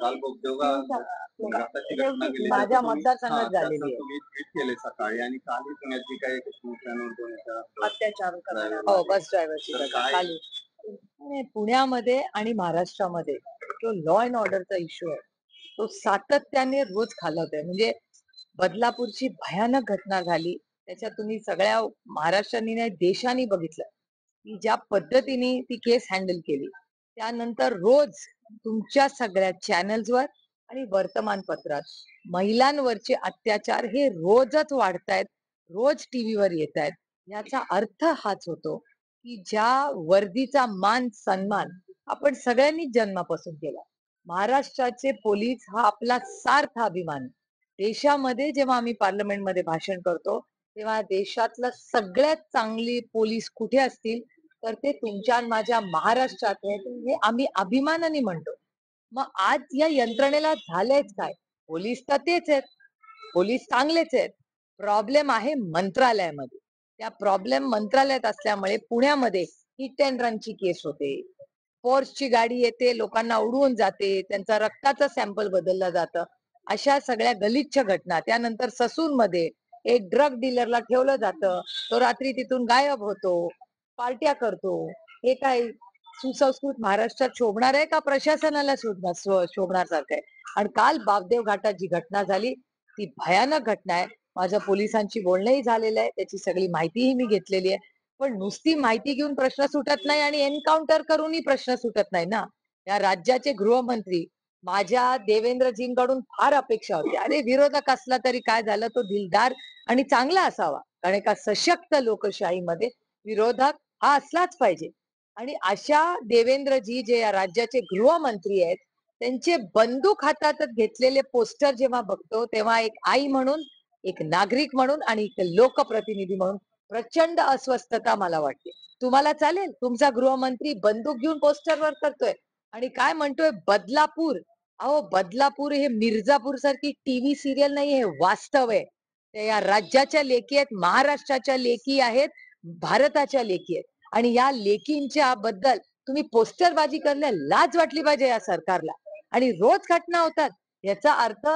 काल बोगदेवगा घाटाची घटना घडली माझ्या तुम्ही मतदारसंघात झालेली आहे. तुम्ही ट्विट केले सकाळी आणि कालही पुण्यात जी काही शिवसेना नोंदवण्याचा अत्याचार करण्यात हो, बस ड्रायव्हरची तर घटना काय खाली. नाही, पुण्यामध्ये आणि महाराष्ट्रामध्ये जो लॉ अँड ऑर्डरचा इश्यू आहे तो सातत्याने रोज खालावतोय. म्हणजे बदलापूरची भयानक घटना झाली, त्याच्यात तुम्ही सगळ्या महाराष्ट्राने नाही देशाने बघितलं की ज्या पद्धतीने ती केस हँडल केली. त्यानंतर रोज तुमच्या सगळ्या चॅनल्सवर आणि वर्तमानपत्रात महिलांवरचे अत्याचार हे रोजच वाढतायत, रोज टीव्हीवर येत आहेत. याचा अर्थ हाच होतो की ज्या वर्दीचा मान सन्मान आपण सगळ्यांनीच जन्मापासून केला. महाराष्ट्राचे पोलीस हा आपला सार्थ अभिमान आहे. देशामध्ये जेव्हा आम्ही पार्लमेंटमध्ये भाषण करतो तेव्हा देशातलं सगळ्यात चांगली पोलीस कुठे असतील तर ते तुमच्या आणि माझ्या महाराष्ट्रात आहेत, हे आम्ही अभिमानाने म्हणतो. मग आज या यंत्रणेला झालंयच काय? पोलीस तर तेच आहेत, पोलीस चांगलेच आहेत. प्रॉब्लेम आहे मंत्रालयामध्ये. त्या प्रॉब्लेम मंत्रालयात असल्यामुळे पुण्यामध्ये हिट अँड रनची केस होते. फोर्सची गाडी येते, लोकांना उडवून जाते, त्यांचा रक्ताचं सॅम्पल बदललं जातं. अशा सगळ्या गलिच्छ घटना. त्यानंतर ससूनमध्ये एक ड्रग डीलरला ठेवलं जातं, तो रात्री तिथून गायब होतो, पार्ट्या करतो. हे काय सुसंस्कृत महाराष्ट्रात शोभणार आहे का प्रशासनाला शोभणार सारखं आहे? आणि काल बापदेव घाटात जी घटना झाली ती भयानक घटना आहे. माझ्या पोलिसांची बोलणंही झालेलं आहे, त्याची सगळी माहितीही मी घेतलेली आहे. पण नुसती माहिती घेऊन प्रश्न सुटत नाही आणि एन्काउंटर करूनही प्रश्न सुटत नाही ना. या राज्याचे गृहमंत्री माझ्या देवेंद्रजींकडून फार अपेक्षा होती. अरे विरोधक असला तरी काय झालं, तो दिलदार आणि चांगला असावा. कारण एका सशक्त लोकशाहीमध्ये विरोधक हा असलाच पाहिजे. आणि अशा देवेंद्रजी जे या राज्याचे गृहमंत्री आहेत, त्यांचे बंदूक हातात घेतलेले पोस्टर जेव्हा बघतो तेव्हा एक आई म्हणून, एक नागरिक म्हणून आणि एक लोकप्रतिनिधी म्हणून प्रचंड अस्वस्थता मला वाटते. तुम्हाला चालेल तुमचा गृहमंत्री बंदूक घेऊन पोस्टरवर करतोय आणि काय म्हणतोय बदलापूर. अहो बदलापूर हे मिर्जापूर सारखी टीव्ही सिरियल नाही, हे वास्तव आहे. ते या राज्याच्या लेकी आहेत, महाराष्ट्राच्या लेकी आहेत, भारताच्या लेकी आहेत. आणि या लेकींच्या बद्दल तुम्ही पोस्टरबाजी करण्याला लाज वाटली पाहिजे या सरकारला. आणि रोज घटना होतात याचा अर्थ